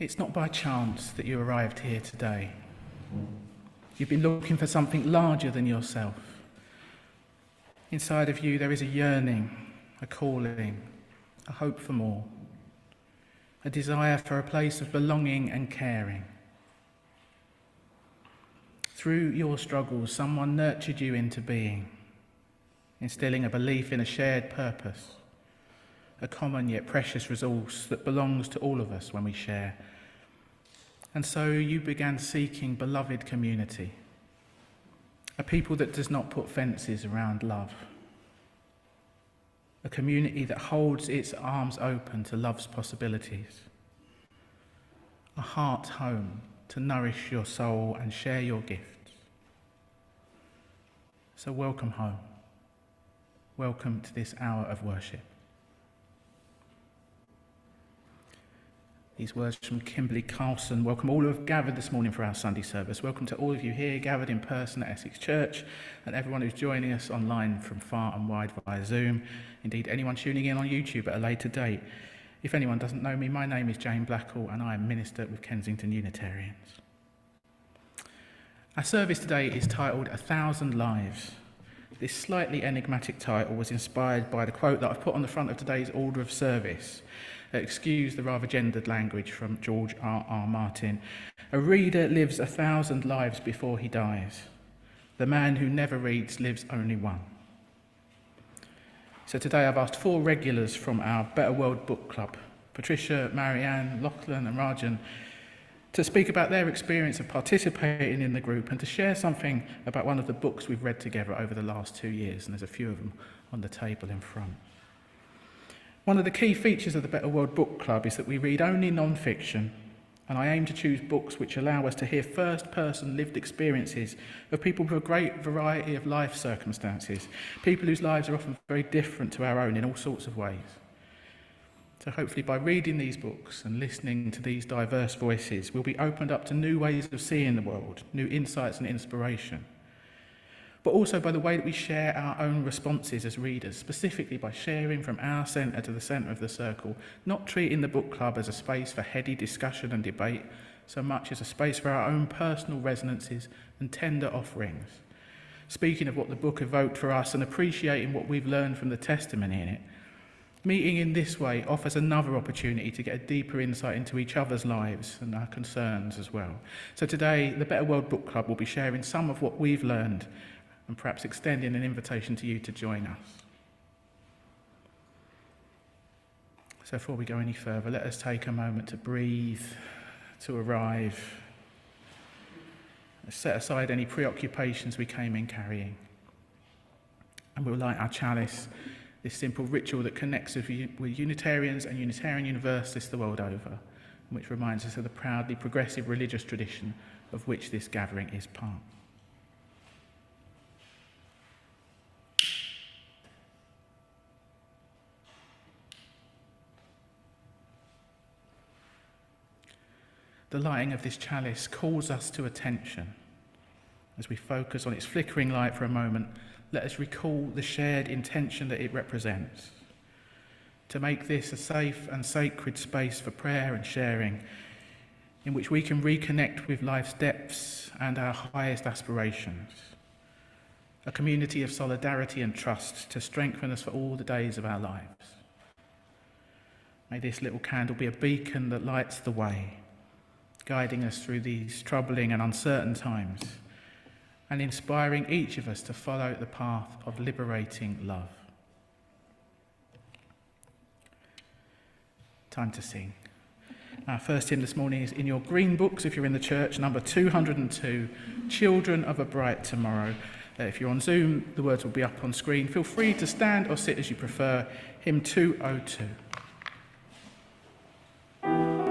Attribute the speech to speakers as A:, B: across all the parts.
A: It's not by chance that you arrived here today. You've been looking for something larger than yourself. Inside of you there is a yearning, a calling, a hope for more, a desire for a place of belonging and caring. Through your struggles, someone nurtured you into being, instilling a belief in a shared purpose, a common yet precious resource that belongs to all of us when we share. And so you began seeking beloved community, a people that does not put fences around love, a community that holds its arms open to love's possibilities, a heart home to nourish your soul and share your gifts. So welcome home. Welcome to this hour of worship. These words from Kimberly Carlson. Welcome all who have gathered this morning for our Sunday service. Welcome to all of you here gathered in person at Essex Church, and everyone who's joining us online from far and wide via Zoom. Indeed, anyone tuning in on YouTube at a later date. If anyone doesn't know me, my name is Jane Blackall and I am minister with Kensington Unitarians. Our service today is titled 1,000 Lives. This slightly enigmatic title was inspired by the quote that I've put on the front of today's order of service. Excuse the rather gendered language from George R.R. Martin. A reader lives 1,000 lives before he dies. The man who never reads lives only one. So today I've asked 4 regulars from our Better World Book Club, Patricia, Marianne, Lochlann and Rajan, to speak about their experience of participating in the group and to share something about one of the books we've read together over the last 2 years, and there's a few of them on the table in front. One of the key features of the Better World Book Club is that we read only non-fiction, and I aim to choose books which allow us to hear first-person lived experiences of people with a great variety of life circumstances, people whose lives are often very different to our own in all sorts of ways. So hopefully by reading these books and listening to these diverse voices, we'll be opened up to new ways of seeing the world, new insights and inspiration. But also by the way that we share our own responses as readers, specifically by sharing from our centre to the centre of the circle, not treating the book club as a space for heady discussion and debate, so much as a space for our own personal resonances and tender offerings. Speaking of what the book evoked for us and appreciating what we've learned from the testimony in it, meeting in this way offers another opportunity to get a deeper insight into each other's lives and our concerns as well. So today, the Better World Book Club will be sharing some of what we've learned and perhaps extending an invitation to you to join us. So before we go any further, let us take a moment to breathe, to arrive, set aside any preoccupations we came in carrying. And we'll light our chalice, this simple ritual that connects us with Unitarians and Unitarian Universalists the world over, and which reminds us of the proudly progressive religious tradition of which this gathering is part. The lighting of this chalice calls us to attention. As we focus on its flickering light for a moment, let us recall the shared intention that it represents. To make this a safe and sacred space for prayer and sharing, in which we can reconnect with life's depths and our highest aspirations. A community of solidarity and trust to strengthen us for all the days of our lives. May this little candle be a beacon that lights the way, guiding us through these troubling and uncertain times, and inspiring each of us to follow the path of liberating love. Time to sing. Our first hymn this morning is in your green books, if you're in the church, number 202, Children of a Bright Tomorrow. If you're on Zoom, the words will be up on screen. Feel free to stand or sit as you prefer. Hymn 202.
B: Thank you.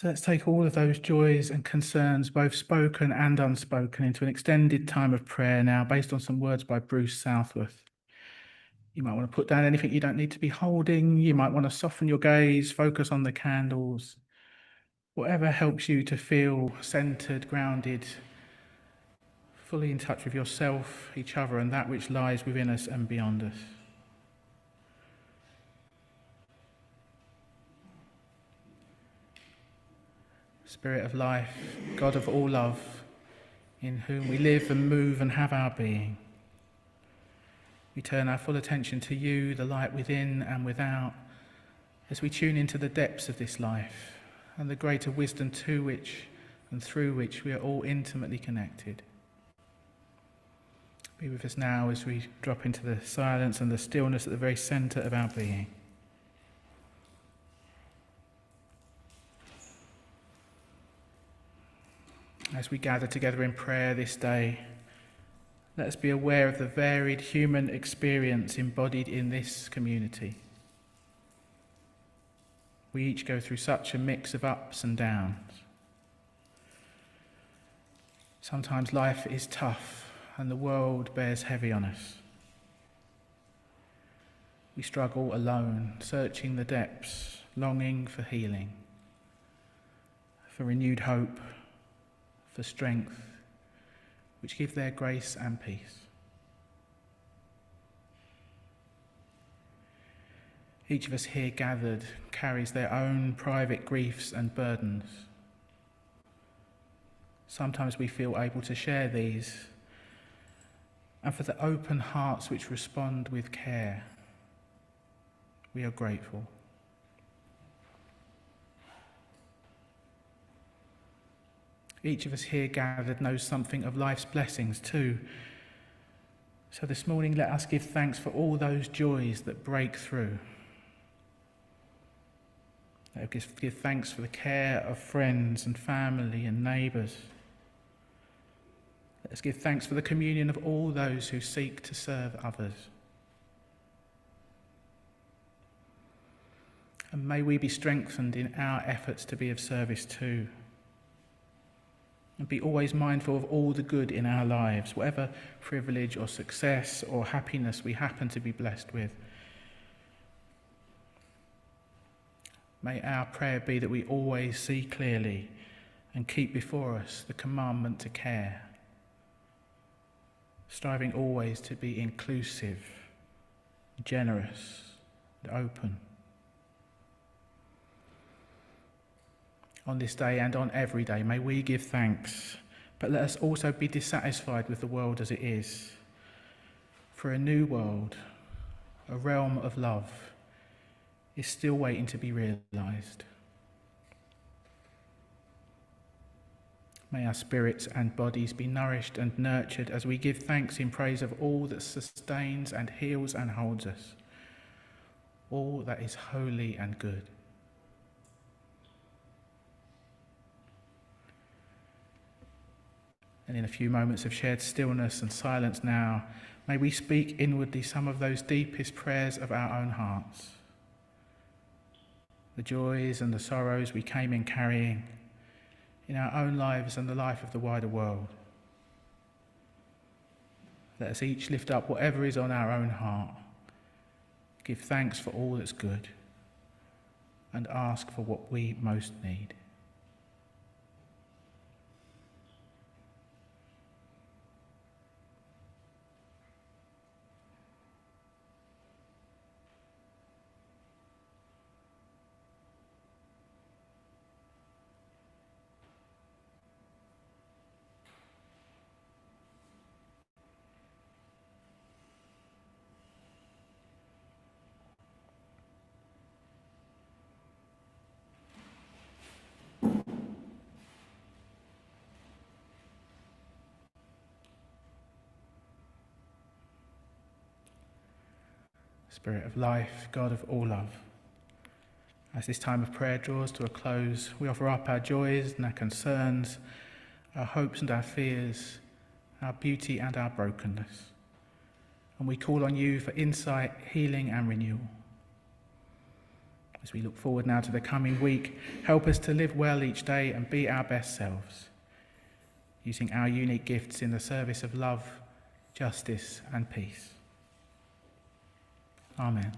A: So let's take all of those joys and concerns, both spoken and unspoken, into an extended time of prayer now, based on some words by Bruce Southworth. You might want to put down anything you don't need to be holding. You might want to soften your gaze, focus on the candles. Whatever helps you to feel centered, grounded, fully in touch with yourself, each other, and that which lies within us and beyond us. Spirit of life, God of all love, in whom we live and move and have our being. We turn our full attention to you, the light within and without, as we tune into the depths of this life and the greater wisdom to which and through which we are all intimately connected. Be with us now as we drop into the silence and the stillness at the very centre of our being. As we gather together in prayer this day, let us be aware of the varied human experience embodied in this community. We each go through such a mix of ups and downs. Sometimes life is tough and the world bears heavy on us. We struggle alone, searching the depths, longing for healing, for renewed hope, for strength, which give their grace and peace. Each of us here gathered carries their own private griefs and burdens. Sometimes we feel able to share these, and for the open hearts which respond with care, we are grateful. Each of us here gathered knows something of life's blessings too. So this morning, let us give thanks for all those joys that break through. Let us give thanks for the care of friends and family and neighbours. Let us give thanks for the communion of all those who seek to serve others. And may we be strengthened in our efforts to be of service too. And be always mindful of all the good in our lives, whatever privilege or success or happiness we happen to be blessed with. May our prayer be that we always see clearly and keep before us the commandment to care, striving always to be inclusive, generous, and open. On this day and on every day, may we give thanks, but let us also be dissatisfied with the world as it is. For a new world, a realm of love, is still waiting to be realised. May our spirits and bodies be nourished and nurtured as we give thanks in praise of all that sustains and heals and holds us, all that is holy and good. And in a few moments of shared stillness and silence now, may we speak inwardly some of those deepest prayers of our own hearts. The joys and the sorrows we came in carrying in our own lives and the life of the wider world. Let us each lift up whatever is on our own heart, give thanks for all that's good, and ask for what we most need. Spirit of life, God of all love, as this time of prayer draws to a close, we offer up our joys and our concerns, our hopes and our fears, our beauty and our brokenness. And we call on you for insight, healing and renewal. As we look forward now to the coming week, help us to live well each day and be our best selves, using our unique gifts in the service of love, justice and peace. Amen.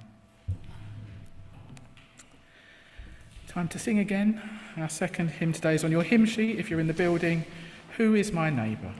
A: Time to sing again. Our second hymn today is on your hymn sheet if you're in the building. Who is my neighbour?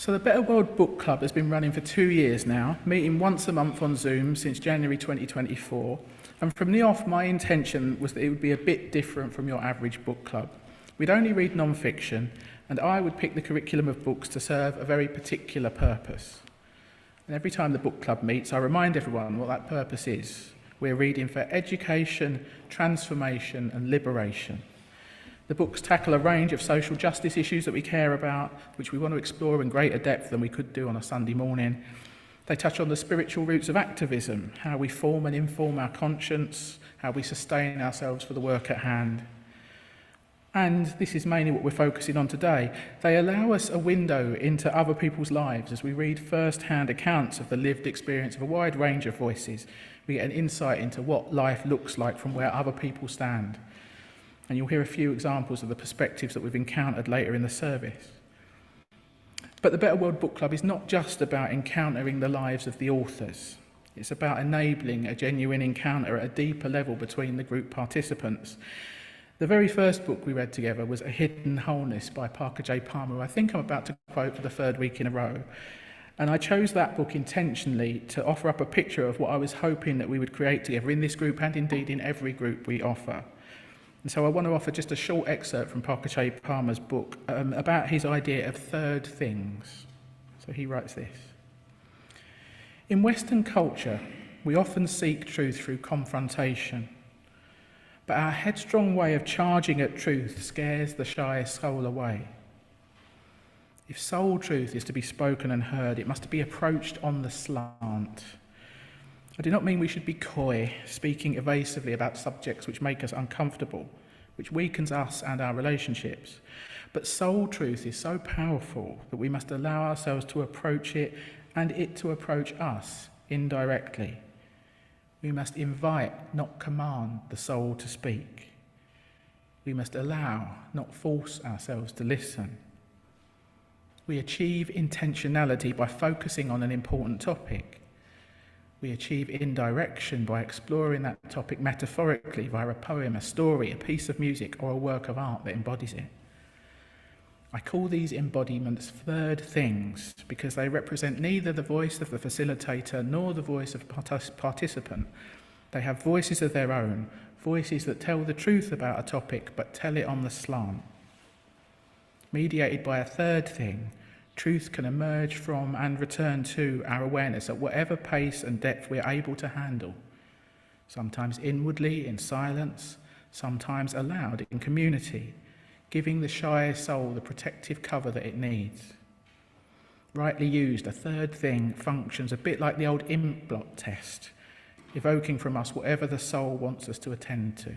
A: So the Better World Book Club has been running for 2 years now, meeting once a month on Zoom since January 2024. And from the off, my intention was that it would be a bit different from your average book club. We'd only read non-fiction, and I would pick the curriculum of books to serve a very particular purpose. And every time the book club meets, I remind everyone what that purpose is. We're reading for education, transformation, and liberation. The books tackle a range of social justice issues that we care about, which we want to explore in greater depth than we could do on a Sunday morning. They touch on the spiritual roots of activism, how we form and inform our conscience, how we sustain ourselves for the work at hand. And this is mainly what we're focusing on today. They allow us a window into other people's lives as we read first-hand accounts of the lived experience of a wide range of voices. We get an insight into what life looks like from where other people stand. And you'll hear a few examples of the perspectives that we've encountered later in the service. But the Better World Book Club is not just about encountering the lives of the authors. It's about enabling a genuine encounter at a deeper level between the group participants. The very first book we read together was A Hidden Wholeness by Parker J. Palmer, who I think I'm about to quote for the third week in a row. And I chose that book intentionally to offer up a picture of what I was hoping that we would create together in this group and indeed in every group we offer. And so I want to offer just a short excerpt from Parker J. Palmer's book about his idea of third things. So he writes this. In Western culture, we often seek truth through confrontation. But our headstrong way of charging at truth scares the shy soul away. If soul truth is to be spoken and heard, it must be approached on the slant. I do not mean we should be coy, speaking evasively about subjects which make us uncomfortable, which weakens us and our relationships. But soul truth is so powerful that we must allow ourselves to approach it and it to approach us indirectly. We must invite, not command, the soul to speak. We must allow, not force ourselves to listen. We achieve intentionality by focusing on an important topic. We achieve indirection by exploring that topic metaphorically via a poem, a story, a piece of music, or a work of art that embodies it. I call these embodiments third things because they represent neither the voice of the facilitator nor the voice of participant. They have voices of their own, voices that tell the truth about a topic but tell it on the slant. Mediated by a third thing, truth can emerge from and return to our awareness at whatever pace and depth we're able to handle. Sometimes inwardly, in silence, sometimes aloud, in community, giving the shy soul the protective cover that it needs. Rightly used, a third thing functions a bit like the old ink blot test, evoking from us whatever the soul wants us to attend to.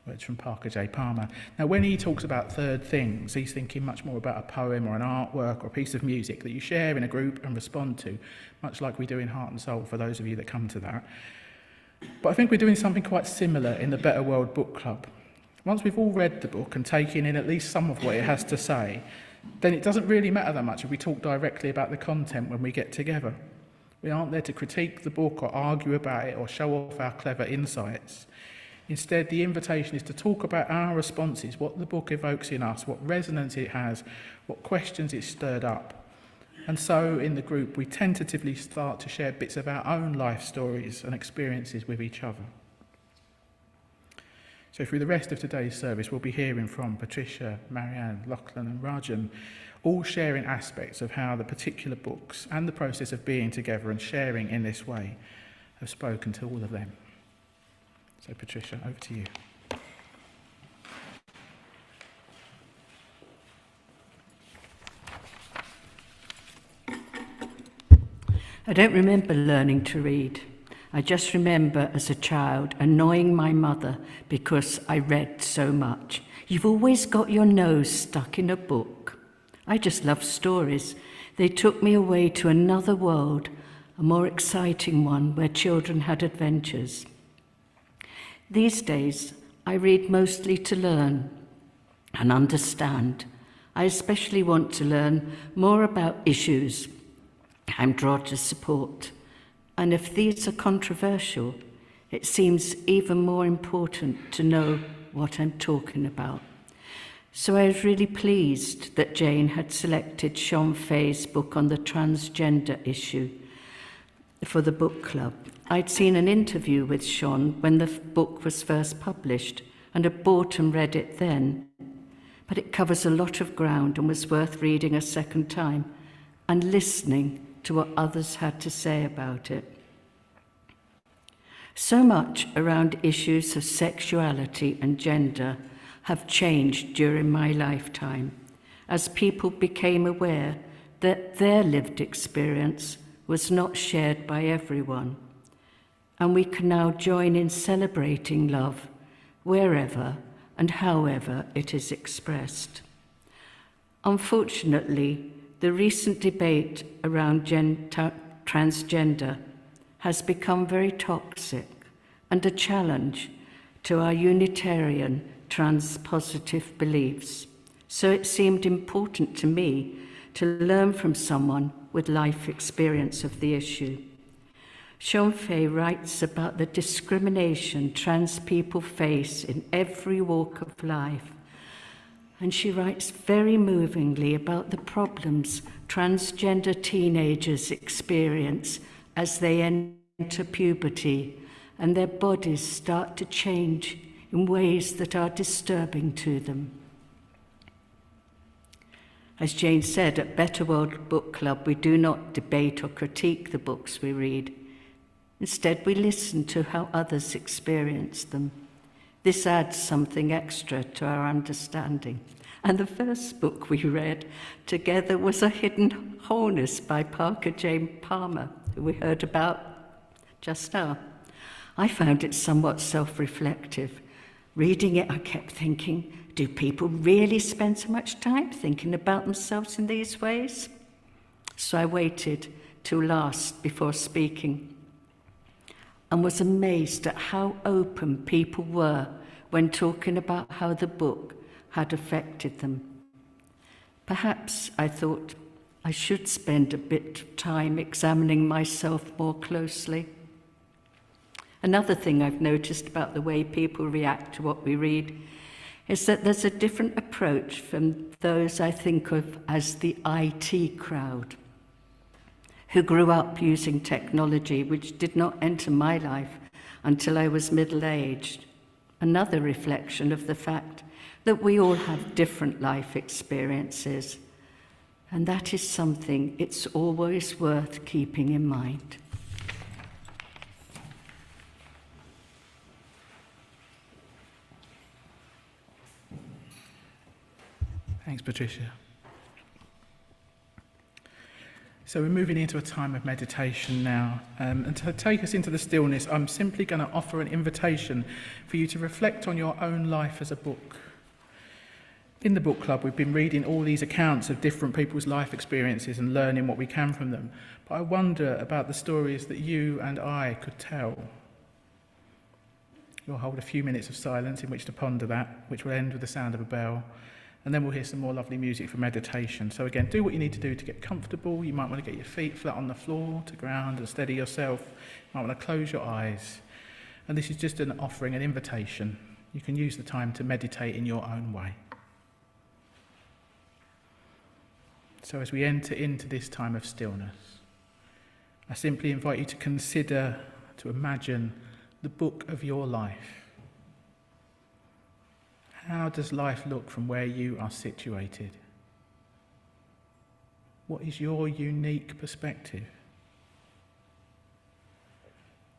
A: Words from Parker J. Palmer. Now, when he talks about third things, he's thinking much more about a poem or an artwork or a piece of music that you share in a group and respond to, much like we do in Heart and Soul for those of you that come to that. But I think we're doing something quite similar in the Better World Book Club. Once we've all read the book and taken in at least some of what it has to say, then it doesn't really matter that much if we talk directly about the content when we get together. We aren't there to critique the book or argue about it or show off our clever insights. Instead, the invitation is to talk about our responses, what the book evokes in us, what resonance it has, what questions it's stirred up. And so, in the group, we tentatively start to share bits of our own life stories and experiences with each other. So through the rest of today's service, we'll be hearing from Patricia, Marianne, Lochlann and Rajan, all sharing aspects of how the particular books and the process of being together and sharing in this way have spoken to all of them. So Patricia, over to you.
B: I don't remember learning to read. I just remember as a child annoying my mother because I read so much. You've always got your nose stuck in a book. I just love stories. They took me away to another world, a more exciting one where children had adventures. These days, I read mostly to learn and understand. I especially want to learn more about issues I'm drawn to support. And if these are controversial, it seems even more important to know what I'm talking about. So I was really pleased that Jane had selected Sean Fay's book on the transgender issue for the book club. I'd seen an interview with Sean when the book was first published and had bought and read it then, but it covers a lot of ground and was worth reading a second time and listening to what others had to say about it. So much around issues of sexuality and gender have changed during my lifetime as people became aware that their lived experience was not shared by everyone. And we can now join in celebrating love wherever and however it is expressed. Unfortunately, the recent debate around transgender has become very toxic and a challenge to our Unitarian trans-positive beliefs. So it seemed important to me to learn from someone with life experience of the issue. Sean Fay writes about the discrimination trans people face in every walk of life. And she writes very movingly about the problems transgender teenagers experience as they enter puberty and their bodies start to change in ways that are disturbing to them. As Jane said, at Better World Book Club, we do not debate or critique the books we read. Instead, we listen to how others experience them. This adds something extra to our understanding. And the first book we read together was A Hidden Wholeness by Parker James Palmer, who we heard about just now. I found it somewhat self-reflective. Reading it, I kept thinking, do people really spend so much time thinking about themselves in these ways? So I waited till last before speaking and was amazed at how open people were when talking about how the book had affected them. Perhaps I thought I should spend a bit of time examining myself more closely. Another thing I've noticed about the way people react to what we read is that there's a different approach from those I think of as the IT crowd, who grew up using technology which did not enter my life until I was middle-aged. Another reflection of the fact that we all have different life experiences, and that is something it's always worth keeping in mind.
A: Thanks, Patricia. So we're moving into a time of meditation now. And to take us into the stillness, I'm simply going to offer an invitation for you to reflect on your own life as a book. In the book club, we've been reading all these accounts of different people's life experiences and learning what we can from them. But I wonder about the stories that you and I could tell. We'll hold a few minutes of silence in which to ponder that, which will end with the sound of a bell. And then we'll hear some more lovely music for meditation. So again, do what you need to do to get comfortable. You might want to get your feet flat on the floor to ground and steady yourself. You might want to close your eyes. And this is just an offering, an invitation. You can use the time to meditate in your own way. So as we enter into this time of stillness, I simply invite you to consider, to imagine the book of your life. How does life look from where you are situated? What is your unique perspective?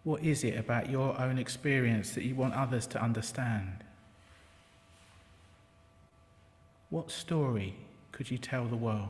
A: What is it about your own experience that you want others to understand? What story could you tell the world?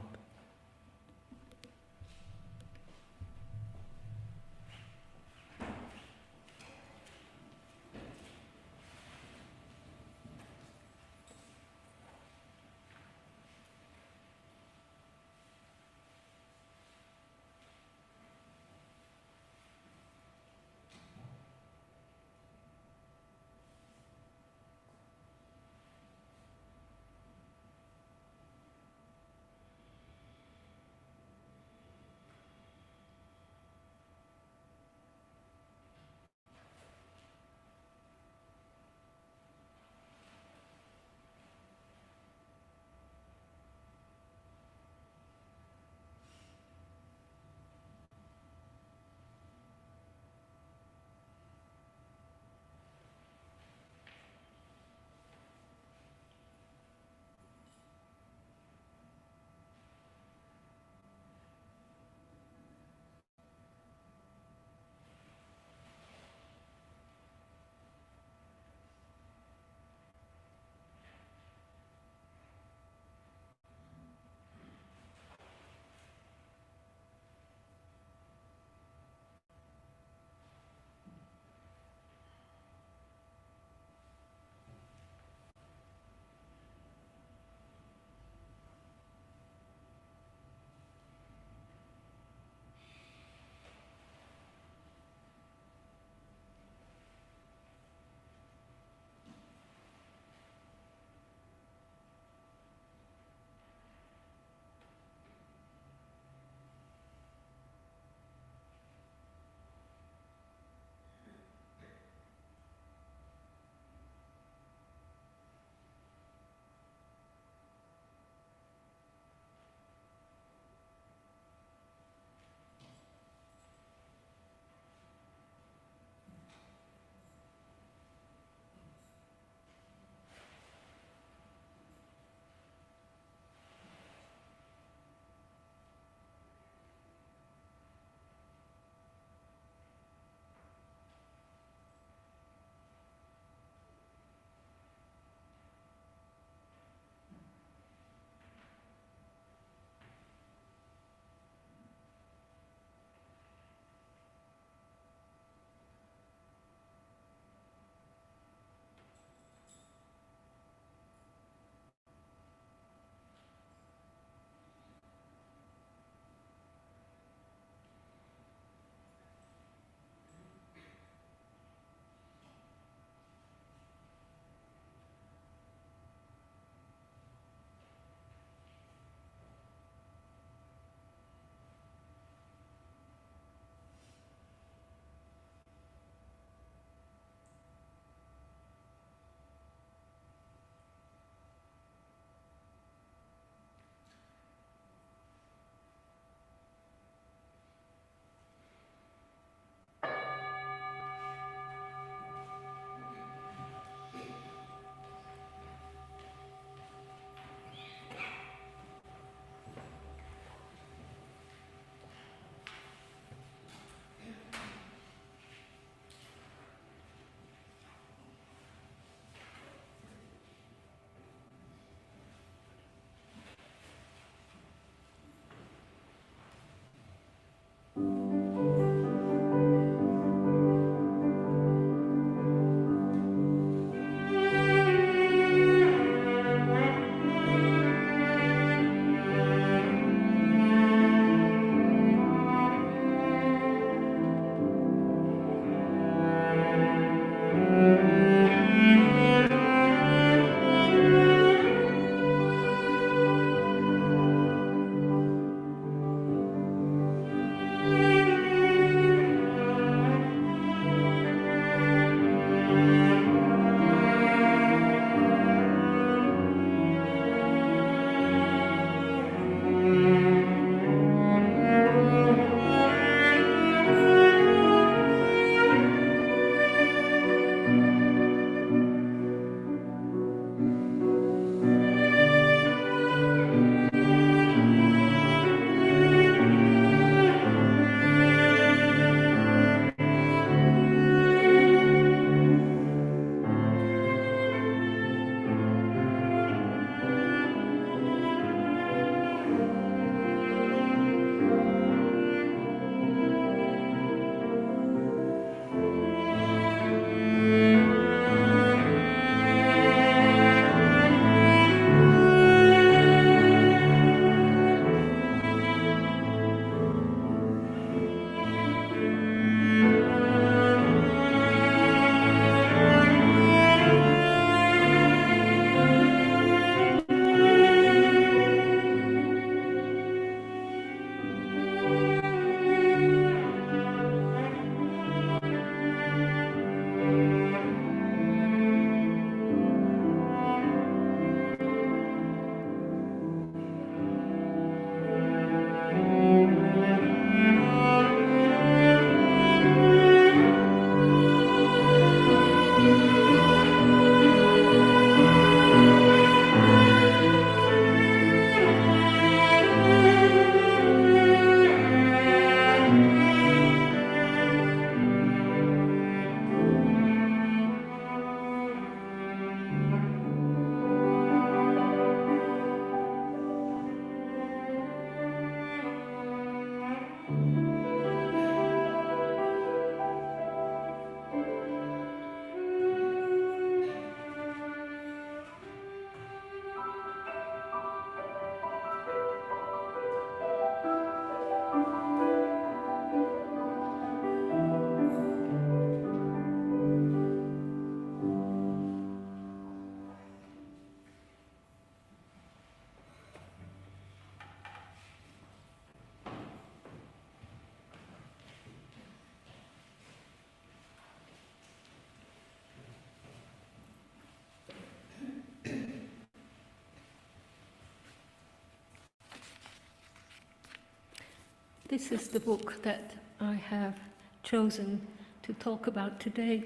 C: This is the book that I have chosen to talk about today.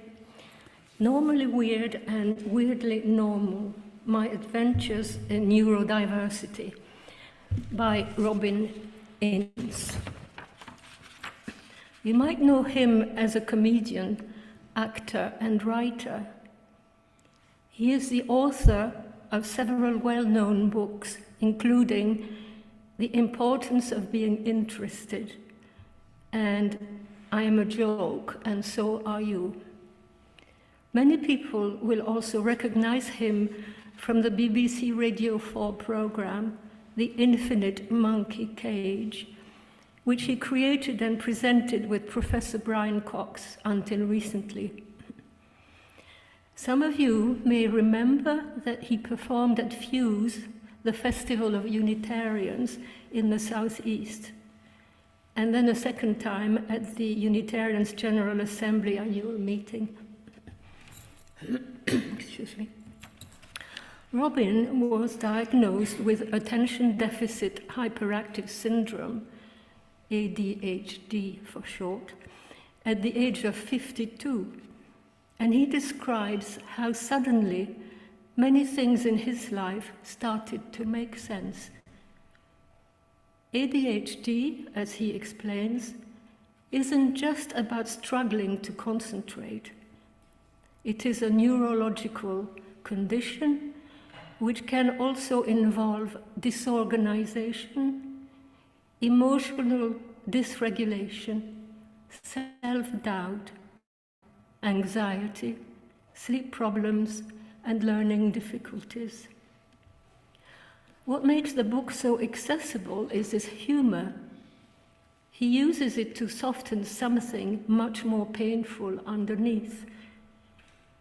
C: Normally Weird and Weirdly Normal, My Adventures in Neurodiversity by Robin Innes. You might know him as a comedian, actor and writer. He is the author of several well-known books, including The Importance of Being Interested and I Am a Joke and So Are You. Many people will also recognize him from the BBC Radio 4 programme, The Infinite Monkey Cage, which he created and presented with Professor Brian Cox until recently. Some of you may remember that he performed at Fuse, the Festival of Unitarians in the Southeast, and then a second time at the Unitarians General Assembly annual meeting. Excuse me. Robin was diagnosed with attention deficit hyperactive syndrome, ADHD for short, at the age of 52, and he describes how suddenly many things in his life started to make sense. ADHD, as he explains, isn't just about struggling to concentrate. It is a neurological condition which can also involve disorganization, emotional dysregulation, self-doubt, anxiety, sleep problems, and learning difficulties. What makes the book so accessible is his humor. He uses it to soften something much more painful underneath.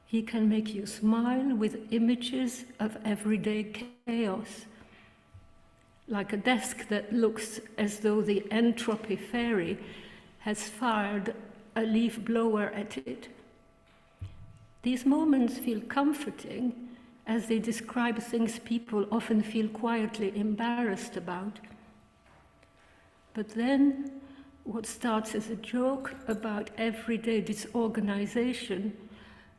C: He can make you smile with images of everyday chaos, like a desk that looks as though the entropy fairy has fired a leaf blower at it. These moments feel comforting as they describe things people often feel quietly embarrassed about. But then, what starts as a joke about everyday disorganization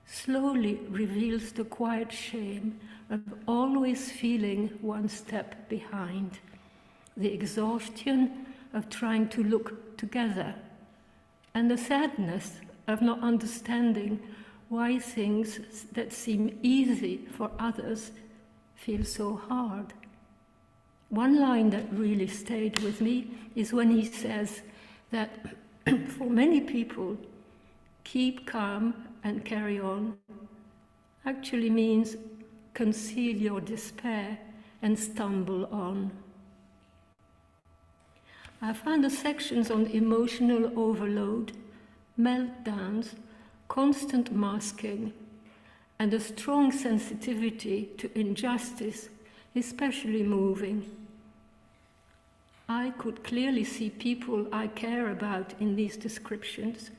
C: slowly reveals the quiet shame of always feeling one step behind, the exhaustion of trying to look together, and the sadness of not understanding why things that seem easy for others feel so hard. One line that really stayed with me is when he says that for many people, keep calm and carry on actually means conceal your despair and stumble on. I found the sections on emotional overload, meltdowns, constant masking, and a strong sensitivity to injustice especially moving. I could clearly see people I care about in these descriptions.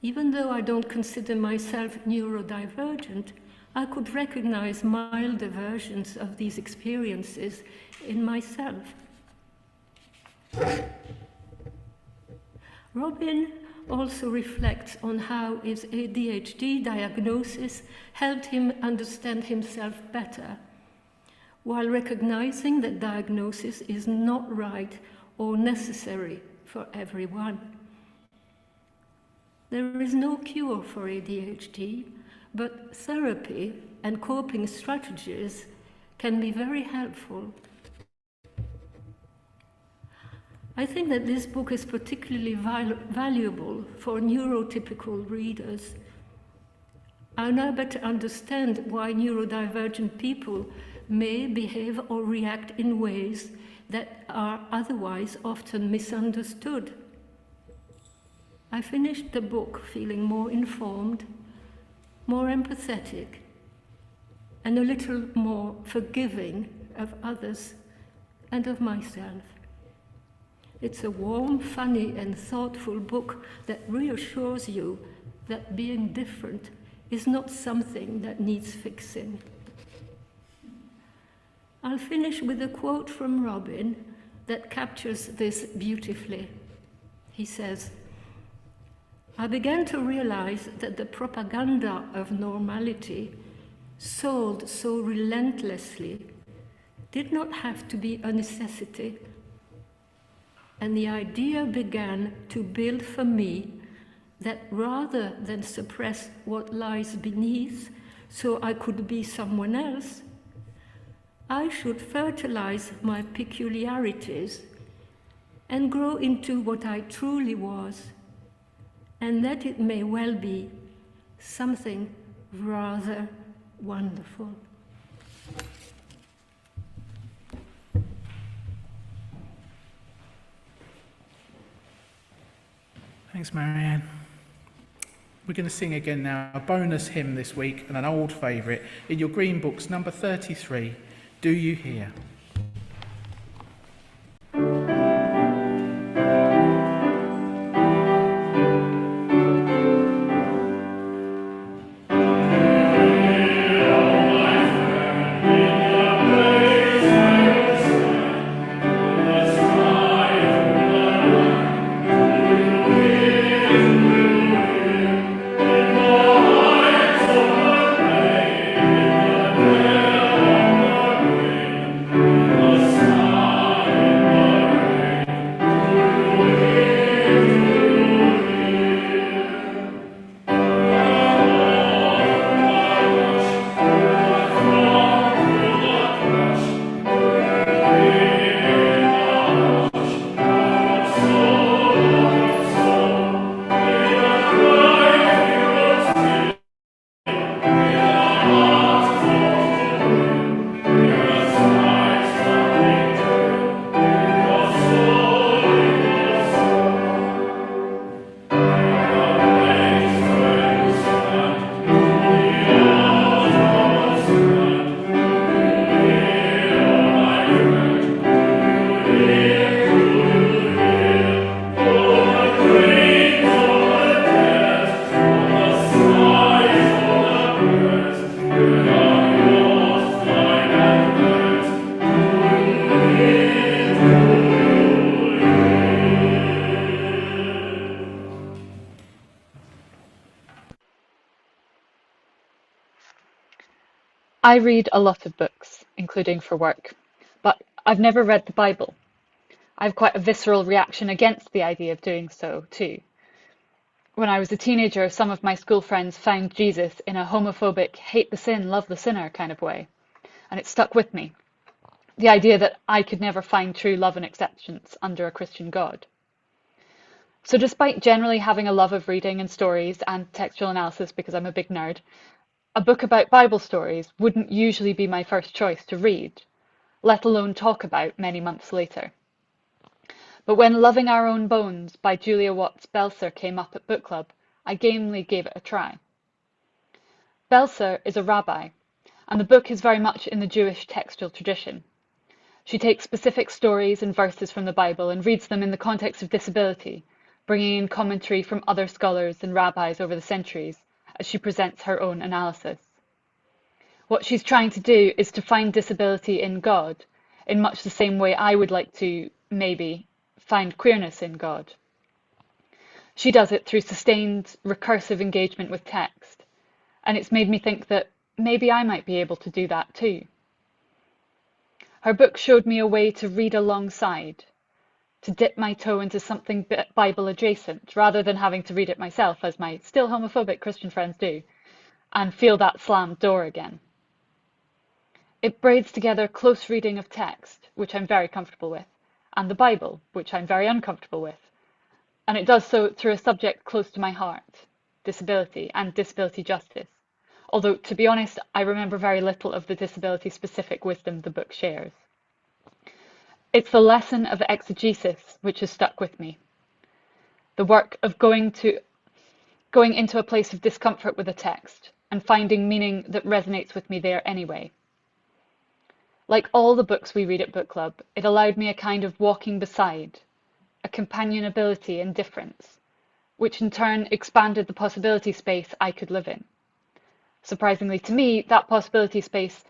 C: Even though I don't consider myself neurodivergent, I could recognize milder versions of these experiences in myself. Robin also reflects on how his ADHD diagnosis helped him understand himself better, while recognizing that diagnosis is not right or necessary for everyone. There is no cure for ADHD, but therapy and coping strategies can be very helpful. I think that this book is particularly valuable for neurotypical readers. I now better understand why neurodivergent people may behave or react in ways that are otherwise often misunderstood. I finished the book feeling more informed, more empathetic, and a little more forgiving of others and of myself. It's a warm, funny, and thoughtful book that reassures you that being different is not something that needs fixing. I'll finish with a quote from Robin that captures this beautifully. He says, I began to realize that the propaganda of normality, sold so relentlessly, did not have to be a necessity. And the idea began to build for me that rather than suppress what lies beneath so I could be someone else, I should fertilize my peculiarities and grow into what I truly was, and that it may well be something rather wonderful.
A: Thanks, Marianne. We're going to sing again now, a bonus hymn this week and an old favourite. In your green books, number 33, Do You Hear?
D: I read a lot of books, including for work, but I've never read the Bible. I have quite a visceral reaction against the idea of doing so, too. When I was a teenager, some of my school friends found Jesus in a homophobic, hate the sin, love the sinner kind of way, and it stuck with me. The idea that I could never find true love and acceptance under a Christian God. So despite generally having a love of reading and stories and textual analysis because I'm a big nerd, a book about Bible stories wouldn't usually be my first choice to read, let alone talk about many months later. But when Loving Our Own Bones by Julia Watts Belser came up at book club, I gamely gave it a try. Belser is a rabbi, and the book is very much in the Jewish textual tradition. She takes specific stories and verses from the Bible and reads them in the context of disability, bringing in commentary from other scholars and rabbis over the centuries as she presents her own analysis. What she's trying to do is to find disability in God, in much the same way I would like to, maybe, find queerness in God. She does it through sustained, recursive engagement with text, and it's made me think that maybe I might be able to do that too. Her book showed me a way to read alongside, to dip my toe into something Bible adjacent, rather than having to read it myself, as my still homophobic Christian friends do, and feel that slammed door again. It braids together close reading of text, which I'm very comfortable with, and the Bible, which I'm very uncomfortable with. And it does so through a subject close to my heart, disability and disability justice. Although, to be honest, I remember very little of the disability-specific wisdom the book shares. It's the lesson of exegesis which has stuck with me. The work of going into a place of discomfort with a text and finding meaning that resonates with me there anyway. Like all the books we read at book club, it allowed me a kind of walking beside, a companionability in difference, which in turn expanded the possibility space I could live in. Surprisingly to me, that possibility space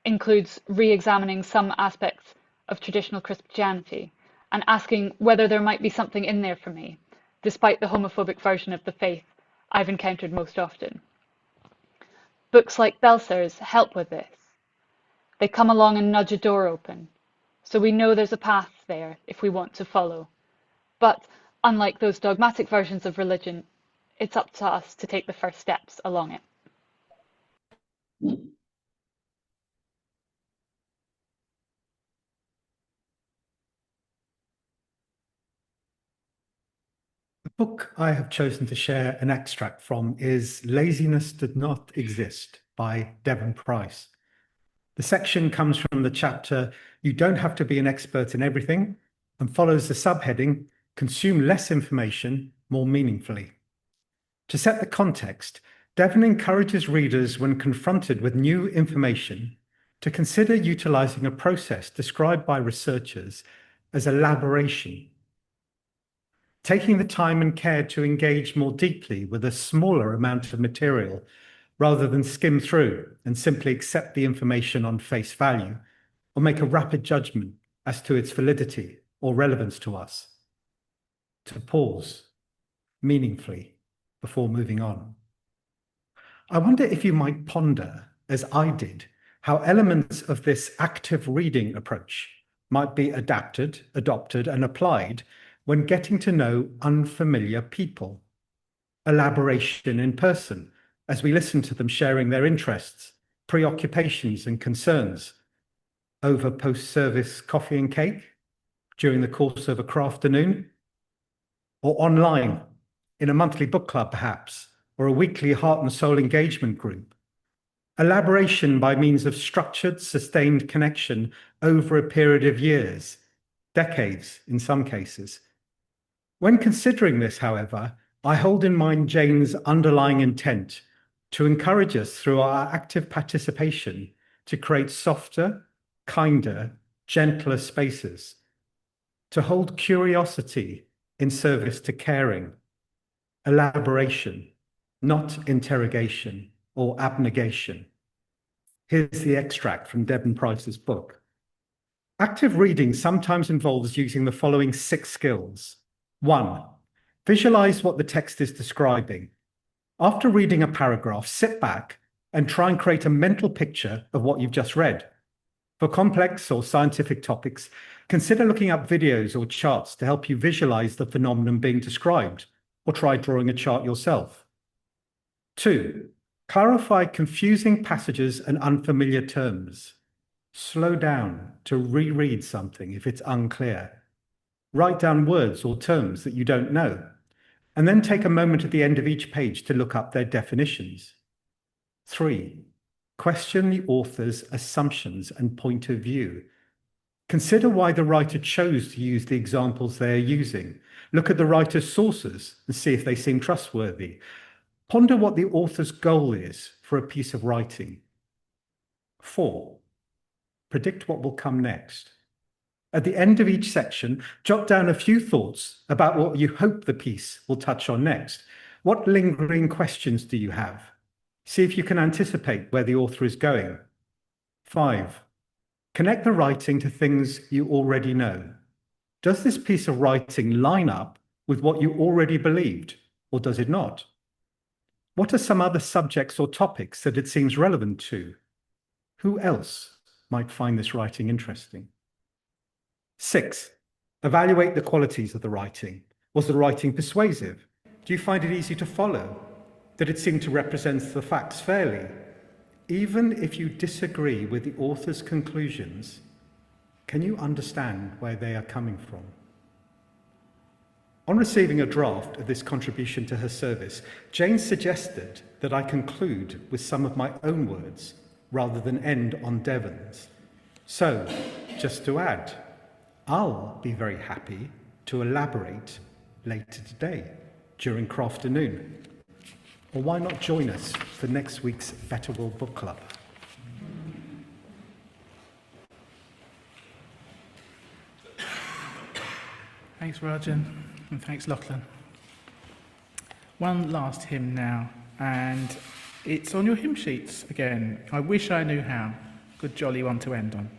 D: includes re-examining some aspects of traditional Christianity and asking whether there might be something in there for me, despite the homophobic version of the faith I've encountered most often. Books like Belser's help with this. They come along and nudge a door open, so we know there's a path there if we want to follow. But unlike those dogmatic versions of religion, it's up to us to take the first steps along it.
E: The book I have chosen to share an extract from is Laziness Did Not Exist by Devon Price. The section comes from the chapter You Don't Have to Be an Expert in Everything and follows the subheading Consume Less Information More Meaningfully. To set the context, Devon encourages readers when confronted with new information to consider utilizing a process described by researchers as elaboration, taking the time and care to engage more deeply with a smaller amount of material rather than skim through and simply accept the information on face value or make a rapid judgment as to its validity or relevance to us. To pause meaningfully before moving on. I wonder if you might ponder, as I did, how elements of this active reading approach might be adapted, adopted, and applied when getting to know unfamiliar people. Elaboration in person, as we listen to them sharing their interests, preoccupations, and concerns over post-service coffee and cake, during the course of a crafternoon, or online, in a monthly book club perhaps, or a weekly heart and soul engagement group. Elaboration by means of structured, sustained connection over a period of years, decades in some cases. When considering this, however, I hold in mind Jane's underlying intent to encourage us through our active participation to create softer, kinder, gentler spaces, to hold curiosity in service to caring, elaboration, not interrogation or abnegation. Here's the extract from Devon Price's book. Active reading sometimes involves using the following 6 skills. 1. Visualize what the text is describing. After reading a paragraph, sit back and try and create a mental picture of what you've just read. For complex or scientific topics, consider looking up videos or charts to help you visualize the phenomenon being described, or try drawing a chart yourself. 2. Clarify confusing passages and unfamiliar terms. Slow down to reread something if it's unclear. Write down words or terms that you don't know, and then take a moment at the end of each page to look up their definitions. 3. Question the author's assumptions and point of view. Consider why the writer chose to use the examples they are using. Look at the writer's sources and see if they seem trustworthy. Ponder what the author's goal is for a piece of writing. 4. Predict what will come next. At the end of each section, jot down a few thoughts about what you hope the piece will touch on next. What lingering questions do you have? See if you can anticipate where the author is going. 5. Connect the writing to things you already know. Does this piece of writing line up with what you already believed, or does it not? What are some other subjects or topics that it seems relevant to? Who else might find this writing interesting? 6. Evaluate the qualities of the writing. Was the writing persuasive? Do you find it easy to follow? Did it seem to represent the facts fairly? Even if you disagree with the author's conclusions, can you understand where they are coming from? On receiving a draft of this contribution to her service, Jane suggested that I conclude with some of my own words rather than end on Devon's. So, just to add, I'll be very happy to elaborate later today during Crafternoon. Or why not join us for next week's Better World Book Club?
A: Thanks, Rajan, and thanks, Lochlann. One last hymn now, and it's on your hymn sheets again. I Wish I Knew How. Good jolly one to end on.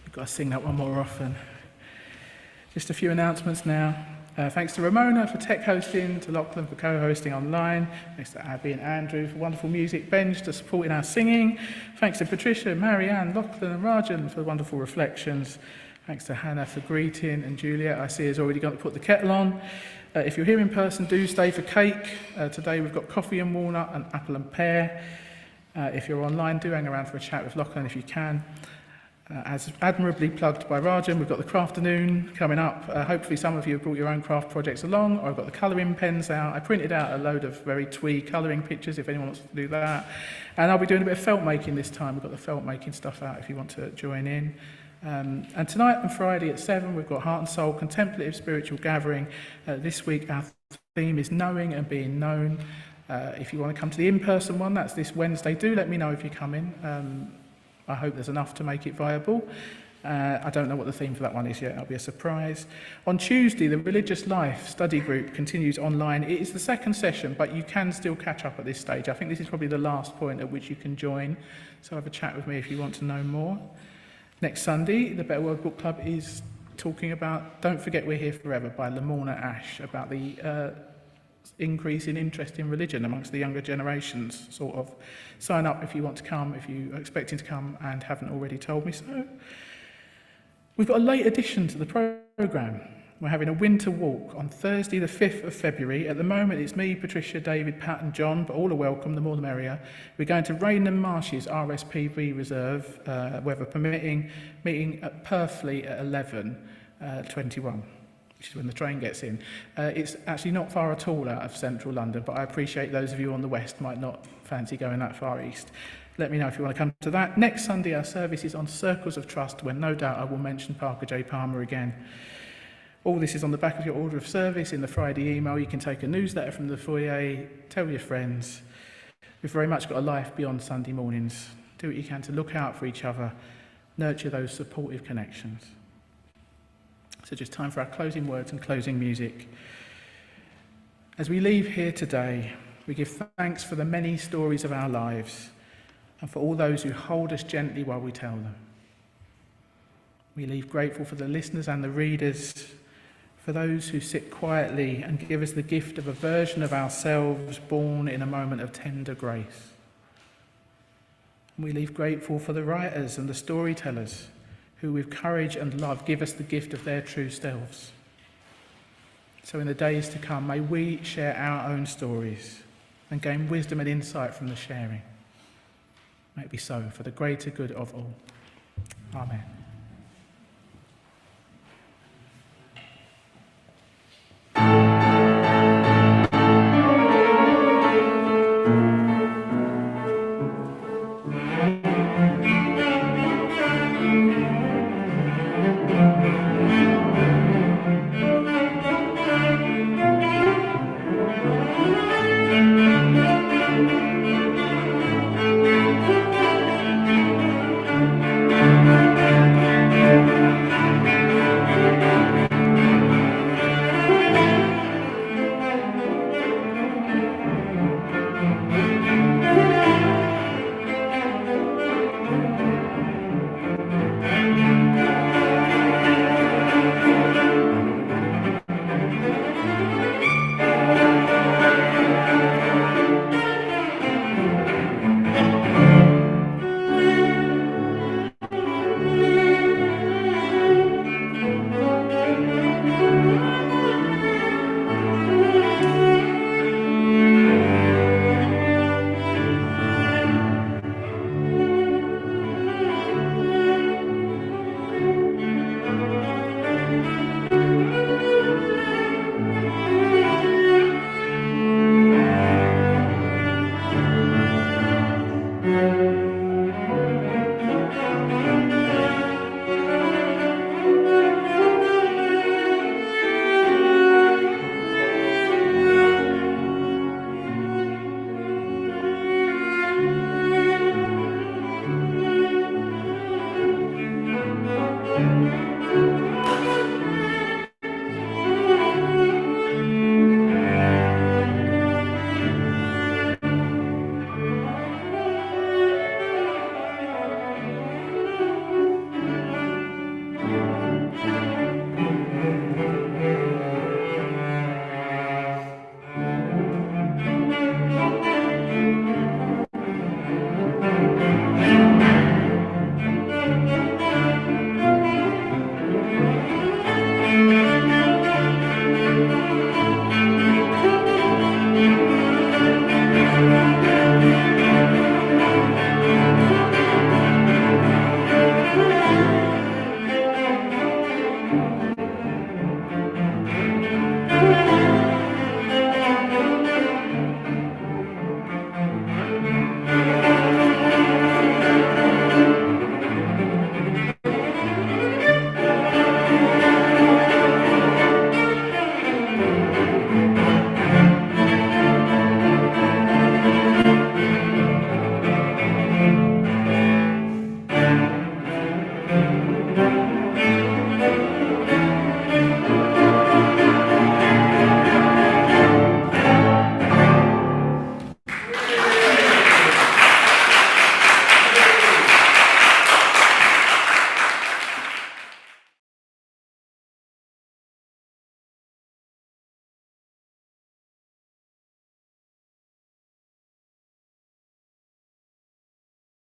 A: We've got to sing that one more often. Just a few announcements now. Thanks to Ramona for tech hosting, to Lochlann for co-hosting online, thanks to Abby and Andrew for wonderful music, Benj for supporting our singing, thanks to Patricia, Marianne, Lochlann and Rajan for wonderful reflections, thanks to Hannah for greeting, and Julia, I see, has already got to put the kettle on. If you're here in person, do stay for cake. Today we've got coffee and walnut and apple and pear. If you're online, do hang around for a chat with Lochlann if you can. As admirably plugged by Rajan, we've got the Crafternoon coming up. Hopefully some of you have brought your own craft projects along, or I've got the colouring pens out. I printed out a load of very twee colouring pictures if anyone wants to do that. And I'll be doing a bit of felt making this time. We've got the felt making stuff out if you want to join in. And tonight and Friday at 7, we've got Heart and Soul Contemplative Spiritual Gathering. This week our theme is Knowing and Being Known. If you want to come to the in-person one, that's this Wednesday. Do let me know if you come in. I hope there's enough to make it viable. I don't know what the theme for that one is yet. That'll be a surprise. On Tuesday, the Religious Life study group continues online. It is the second session, but you can still catch up at this stage. I think this is probably the last point at which you can join. So have a chat with me if you want to know more. Next Sunday, the Better World Book Club is talking about Don't Forget We're Here Forever by Lamorna Ash, about the increase in interest in religion amongst the younger generations, sort of. Sign up if you want to come, if you are expecting to come and haven't already told me so. We've got a late addition to the programme. We're having a winter walk on Thursday the 5th of February. At the moment it's me, Patricia, David, Pat and John, but all are welcome, the more the merrier. We're going to Rainham Marshes RSPB Reserve, weather permitting, meeting at Purfleet at 11:21. Which is when the train gets in. It's actually not far at all out of central London, but I appreciate those of you on the west might not fancy going that far east. Let me know if you want to come to that. Next Sunday, our service is on Circles of Trust, when no doubt I will mention Parker J. Palmer again. All this is on the back of your order of service in the Friday email. You can take a newsletter from the foyer, tell your friends. We've very much got a life beyond Sunday mornings. Do what you can to look out for each other, nurture those supportive connections. So just time for our closing words and closing music. As we leave here today, we give thanks for the many stories of our lives and for all those who hold us gently while we tell them. We leave grateful for the listeners and the readers, for those who sit quietly and give us the gift of a version of ourselves born in a moment of tender grace. And we leave grateful for the writers and the storytellers who with courage and love give us the gift of their true selves. So in the days to come, may we share our own stories and gain wisdom and insight from the sharing. May it be so for the greater good of all. Amen.